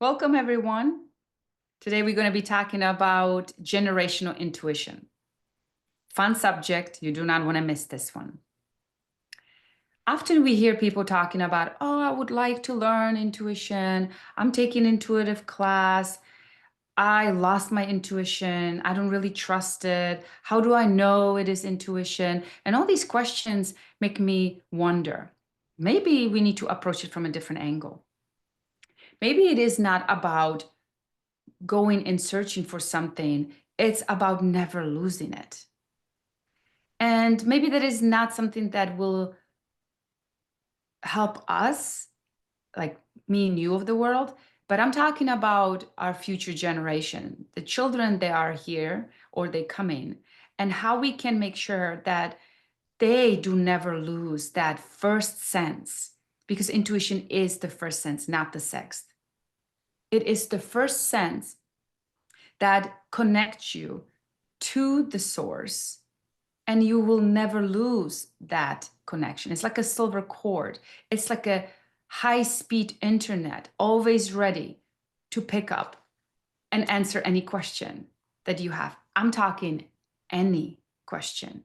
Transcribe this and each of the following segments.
Welcome, everyone. Today, we're going to be talking about generational intuition. Fun subject. You do not want to miss this one. Often we hear people talking about, oh, I would like to learn intuition. I'm taking intuitive class. I lost my intuition. I don't really trust it. How do I know it is intuition? And all these questions make me wonder. Maybe we need to approach it from a different angle. Maybe it is not about going and searching for something, it's about never losing it. And maybe that is not something that will help us, like me and you of the world, but I'm talking about our future generation, the children that are here or they coming, and how we can make sure that they do never lose that first sense, because intuition is the first sense, not the sixth. It is the first sense that connects you to the source, and you will never lose that connection. It's like a silver cord. It's like a high-speed internet, always ready to pick up and answer any question that you have. I'm talking any question.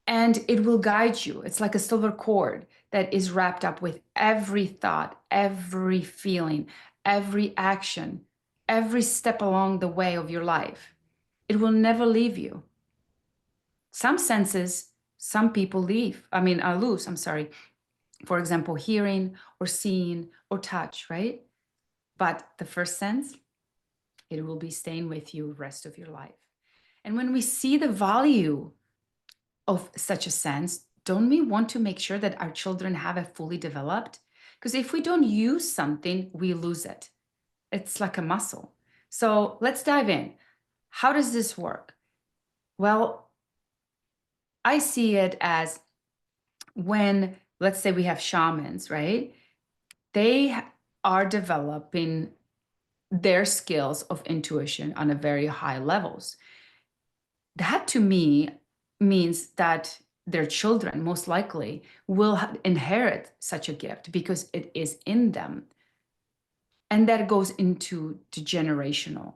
And it will guide you. It's like a silver cord that is wrapped up with every thought, every feeling, every action, every step along the way of your life. It will never leave you. Some senses, some people lose, I'm sorry. For example, hearing or seeing or touch, right? But the first sense, it will be staying with you the rest of your life. And when we see the value of such a sense, don't we want to make sure that our children have it fully developed? Because if we don't use something, we lose it. It's like a muscle. So let's dive in. How does this work? Well, I see it as when, let's say we have shamans, right? They are developing their skills of intuition on a very high levels. That to me means that their children most likely will inherit such a gift because it is in them. And that goes into the generational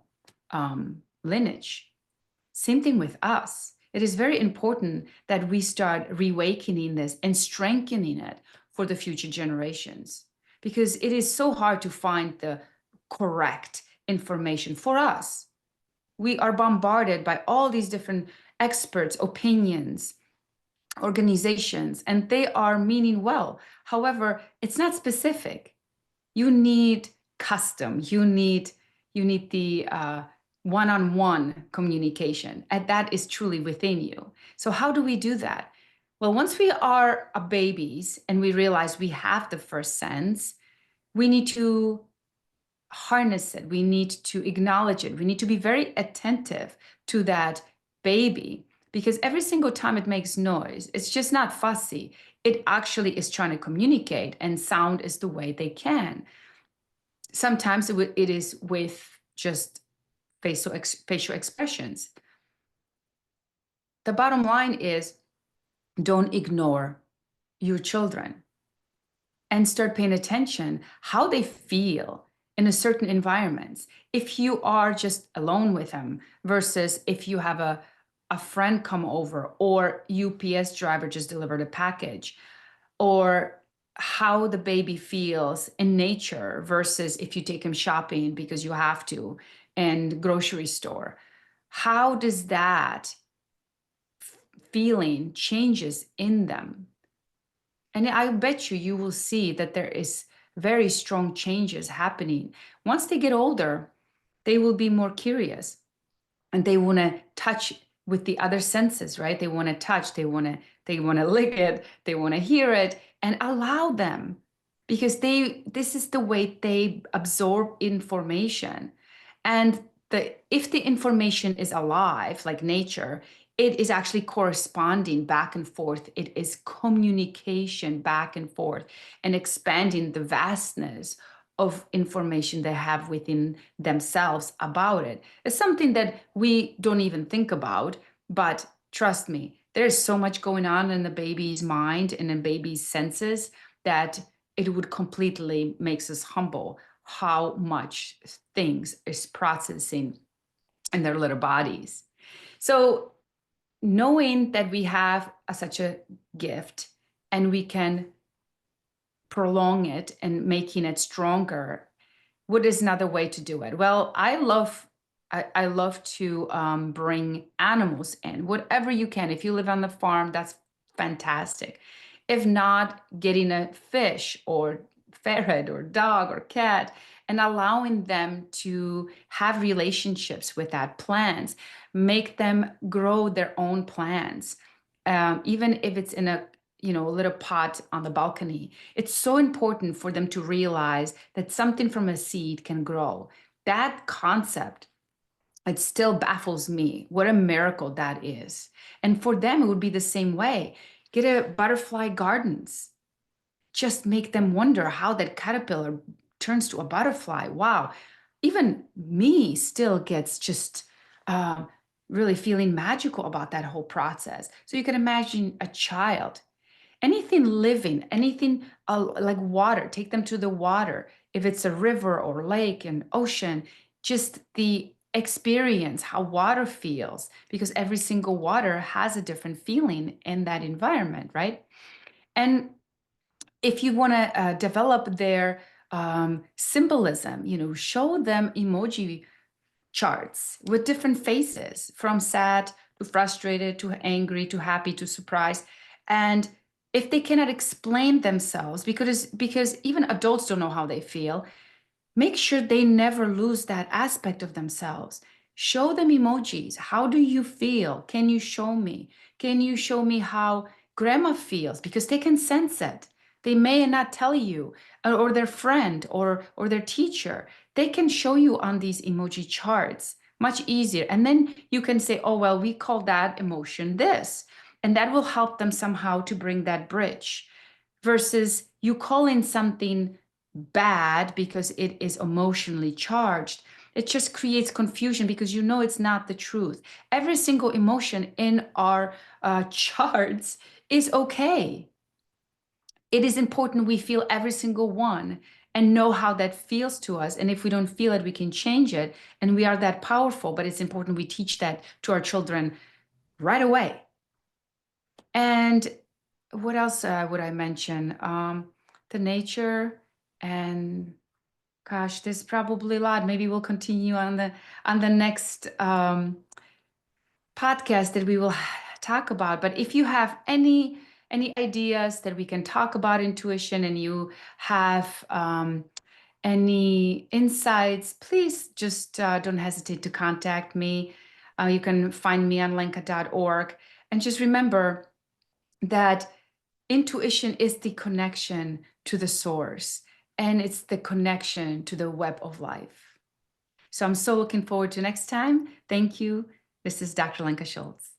lineage. Same thing with us. It is very important that we start reawakening this and strengthening it for the future generations, because it is so hard to find the correct information for us. We are bombarded by all these different experts, opinions, organizations, and they are meaning well. However, it's not specific. You need custom. You need the one-on-one communication, and that is truly within you. So how do we do that? Well, once we are babies and we realize we have the first sense, we need to harness it. We need to acknowledge it. We need to be very attentive to that baby, because every single time it makes noise, it's just not fussy. It actually is trying to communicate, and sound is the way they can. Sometimes it is with just facial expressions. The bottom line is, don't ignore your children and start paying attention how they feel in a certain environments. If you are just alone with them versus if you have a friend come over, or UPS driver just delivered a package, or how the baby feels in nature versus if you take him shopping because you have to, and grocery store. How does that feeling changes in them? And I bet you will see that there is very strong changes happening. Once they get older, they will be more curious, and they want to touch with the other senses, right? They want to touch, they want to lick it, they want to hear it, and allow them, because this is the way they absorb information. And if the information is alive, like nature, it is actually corresponding back and forth. It is communication back and forth and expanding the vastness of information they have within themselves about it. It's something that we don't even think about, but trust me, there's so much going on in the baby's mind and in baby's senses that it would completely makes us humble how much things is processing in their little bodies. So knowing that we have such a gift and we can prolong it and making it stronger, what is another way to do it? Well, I love to bring animals in, whatever you can. If you live on the farm, that's fantastic. If not, getting a fish or ferret or dog or cat and allowing them to have relationships with that plants, make them grow their own plants, even if it's in a a little pot on the balcony. It's so important for them to realize that something from a seed can grow. That concept, it still baffles me. What a miracle that is. And for them, it would be the same way. Get a butterfly gardens. Just make them wonder how that caterpillar turns to a butterfly. Wow. Even me still gets just really feeling magical about that whole process. So you can imagine a child, anything living, anything like water, take them to the water. If it's a river or lake and ocean, just the experience how water feels, because every single water has a different feeling in that environment, right? And if you want to develop their symbolism, show them emoji charts with different faces, from sad to frustrated to angry to happy to surprised. And if they cannot explain themselves, because even adults don't know how they feel, make sure they never lose that aspect of themselves. Show them emojis. How do you feel? Can you show me? Can you show me how grandma feels? Because they can sense it. They may not tell you, or their friend or their teacher. They can show you on these emoji charts much easier. And then you can say, oh, well, we call that emotion this. And that will help them somehow to bring that bridge versus you calling something bad because it is emotionally charged. It just creates confusion because it's not the truth. Every single emotion in our charts is okay. It is important we feel every single one and know how that feels to us. And if we don't feel it, we can change it. And we are that powerful, but it's important we teach that to our children right away. And what else would I mention? The nature and gosh, there's probably a lot. Maybe we'll continue on the next podcast that we will talk about. But if you have any ideas that we can talk about intuition, and you have any insights, please just don't hesitate to contact me. You can find me on lenka.org. And just remember that intuition is the connection to the source, and it's the connection to the web of life. So I'm so looking forward to next time. Thank you. This is Dr. Lenka Schultz.